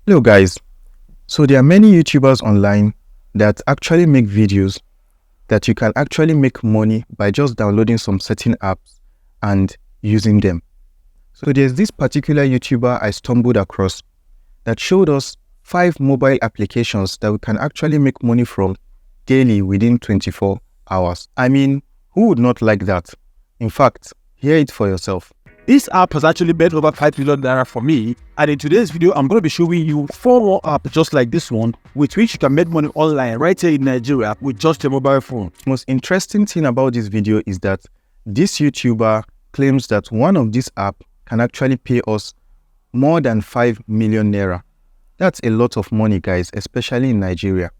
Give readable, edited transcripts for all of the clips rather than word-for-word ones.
Hello guys, so there are many YouTubers online that actually make videos that you can actually make money by just downloading some certain apps and using them. So there's this particular YouTuber I stumbled across that showed us 5 mobile applications that we can actually make money from daily within 24 hours. I mean, who would not like that? In fact, hear it for yourself. This app has actually made over 5 million naira for me, and in today's video I'm going to be showing you 4 more apps just like this one with which you can make money online right here in Nigeria with just a mobile phone. The most interesting thing about this video is that this YouTuber claims that one of these apps can actually pay us more than 5 million naira. That's a lot of money, guys, especially in Nigeria.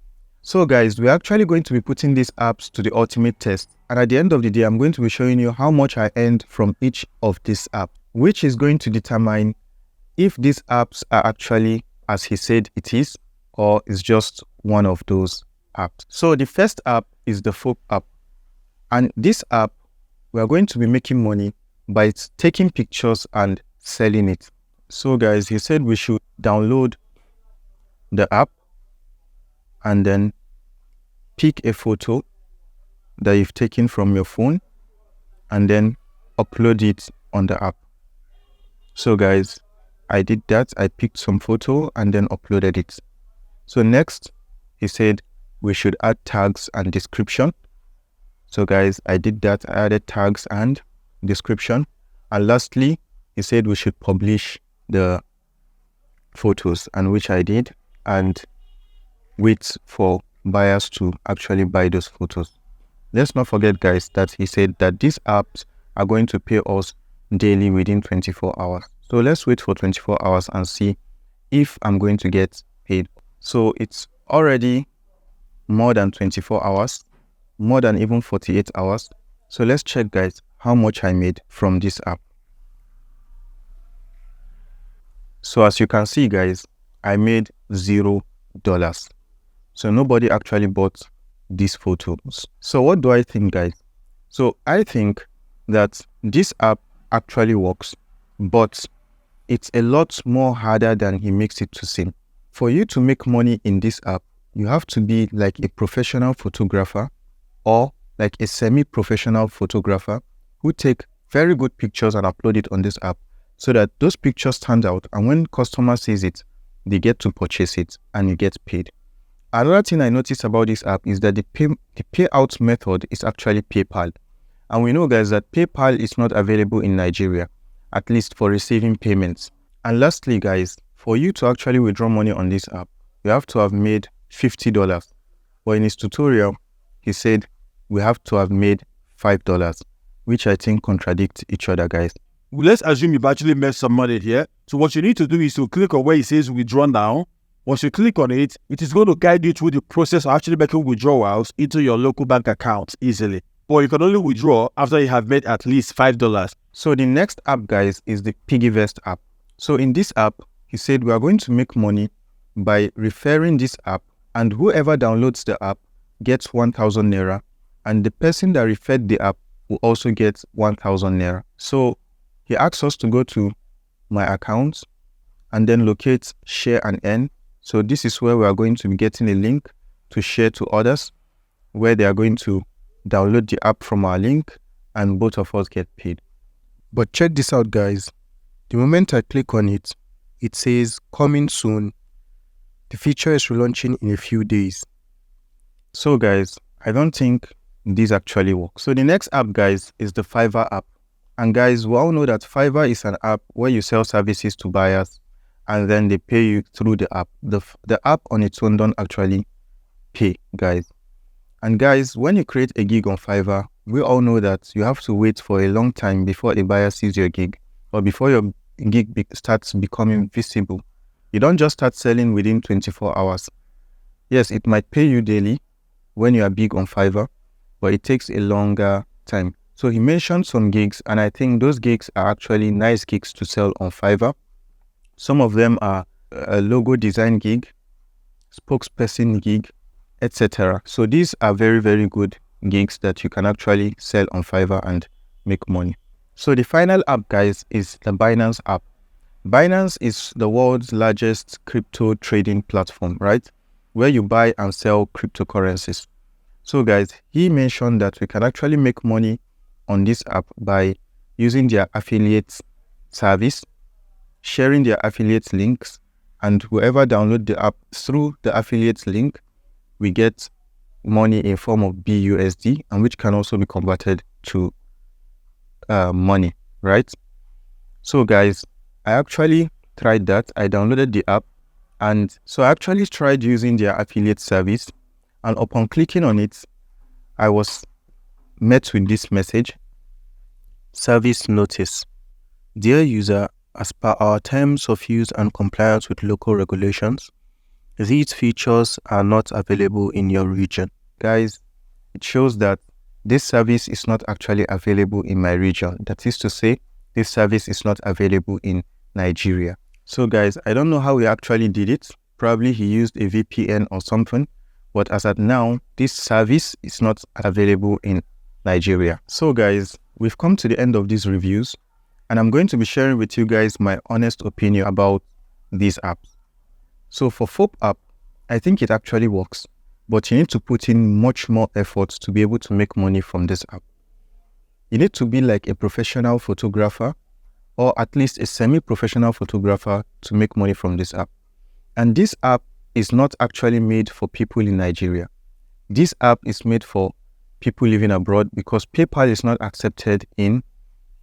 So guys, we're actually going to be putting these apps to the ultimate test. And at the end of the day, I'm going to be showing you how much I earned from each of these apps, which is going to determine if these apps are actually as he said it is, or is just one of those apps. So the first app is the Folk app. And this app, we are going to be making money by taking pictures and selling it. So guys, he said we should download the app and then pick a photo that you've taken from your phone and then upload it on the app. So guys, I did that. I picked some photo and then uploaded it. So next, he said we should add tags and description. So guys, I did that. I added tags and description. And lastly, he said we should publish the photos, and which I did, and wait for buyers to actually buy those photos. Let's not forget, guys, that he said that these apps are going to pay us daily within 24 hours. So let's wait for 24 hours and see if I'm going to get paid. So it's already more than 24 hours, more than even 48 hours. So let's check, guys, how much I made from this app. So as you can see, guys, I made $0. So nobody actually bought these photos. So what do I think, guys? So I think that this app actually works, but it's a lot more harder than he makes it to seem. For you to make money in this app, you have to be like a professional photographer or like a semi-professional photographer who take very good pictures and upload it on this app so that those pictures stand out, and when customer sees it, they get to purchase it and you get paid. Another thing I noticed about this app is that the payout method is actually PayPal. And we know, guys, that PayPal is not available in Nigeria, at least for receiving payments. And lastly, guys, for you to actually withdraw money on this app, you have to have made $50. But in his tutorial, he said we have to have made $5, which I think contradicts each other, guys. Let's assume you've actually made some money here. So what you need to do is to click on where it says withdraw now. Once you click on it, it is going to guide you through the process of actually making withdrawals into your local bank account easily. But you can only withdraw after you have made at least $5. So the next app, guys, is the Piggyvest app. So in this app, he said we are going to make money by referring this app, and whoever downloads the app gets 1,000 naira, and the person that referred the app will also get 1,000 naira. So he asks us to go to my account and then locate share and earn. So this is where we are going to be getting a link to share to others, where they are going to download the app from our link and both of us get paid. But check this out, guys. The moment I click on it, it says coming soon. The feature is relaunching in a few days. So guys, I don't think this actually works. So the next app, guys, is the Fiverr app. And guys, we all know that Fiverr is an app where you sell services to buyers and then they pay you through the app. The app on its own don't actually pay, guys. And guys, when you create a gig on Fiverr, we all know that you have to wait for a long time before a buyer sees your gig, or before your gig starts becoming visible. You don't just start selling within 24 hours. Yes, it might pay you daily when you are big on Fiverr, but it takes a longer time. So he mentioned some gigs, and I think those gigs are actually nice gigs to sell on Fiverr. Some of them are a logo design gig, spokesperson gig, etc. So these are very, very good gigs that you can actually sell on Fiverr and make money. So the final app, guys, is the Binance app. Binance is the world's largest crypto trading platform, right? Where you buy and sell cryptocurrencies. So guys, he mentioned that we can actually make money on this app by using their affiliate service, sharing their affiliate links, and whoever download the app through the affiliate link, we get money in form of BUSD, and which can also be converted to money, right? So guys, I actually tried that. I downloaded the app, and so I actually tried using their affiliate service, and upon clicking on it, I was met with this message: service notice. Dear user, as per our terms of use and compliance with local regulations, these features are not available in your region. Guys, it shows that this service is not actually available in my region. That is to say, this service is not available in Nigeria. So guys, I don't know how he actually did it. Probably he used a VPN or something. But as at now, this service is not available in Nigeria. So guys, we've come to the end of these reviews, and I'm going to be sharing with you guys my honest opinion about these apps. So for FOP app, I think it actually works, but you need to put in much more effort to be able to make money from this app. You need to be like a professional photographer, or at least a semi-professional photographer, to make money from this app. And this app is not actually made for people in Nigeria. This app is made for people living abroad because PayPal is not accepted in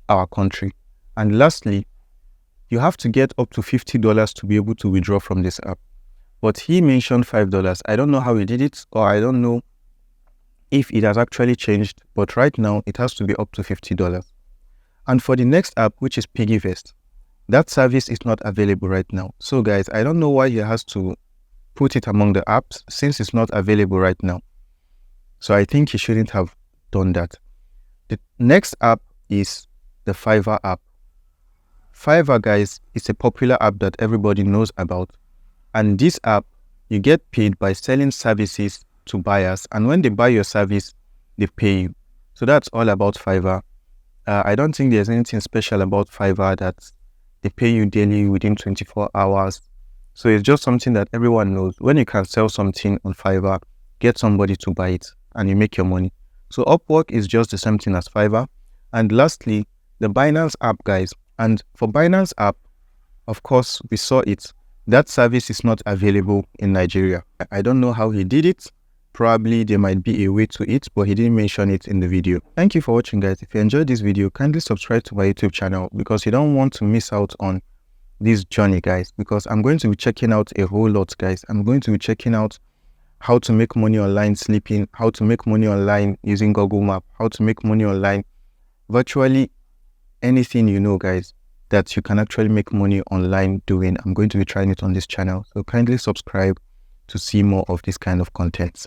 our country. And lastly, you have to get up to $50 to be able to withdraw from this app. But he mentioned $5. I don't know how he did it, or I don't know if it has actually changed, but right now it has to be up to $50. And for the next app, which is PiggyVest, that service is not available right now. So guys, I don't know why he has to put it among the apps since it's not available right now. So I think he shouldn't have done that. The next app is the Fiverr app. Fiverr, guys, is a popular app that everybody knows about. And this app, you get paid by selling services to buyers. And when they buy your service, they pay you. So that's all about Fiverr. I don't think there's anything special about Fiverr that they pay you daily within 24 hours. So it's just something that everyone knows. When you can sell something on Fiverr, get somebody to buy it and you make your money. So Upwork is just the same thing as Fiverr. And lastly, the Binance app, guys. And for Binance app, of course, we saw it. That service is not available in Nigeria. I don't know how he did it. Probably there might be a way to it, but he didn't mention it in the video. Thank you for watching, guys. If you enjoyed this video, kindly subscribe to my YouTube channel because you don't want to miss out on this journey, guys, because I'm going to be checking out a whole lot, guys. I'm going to be checking out how to make money online sleeping, how to make money online using Google Map, how to make money online, virtually anything you know, guys, that you can actually make money online doing. I'm going to be trying it on this channel. So kindly subscribe to see more of this kind of content.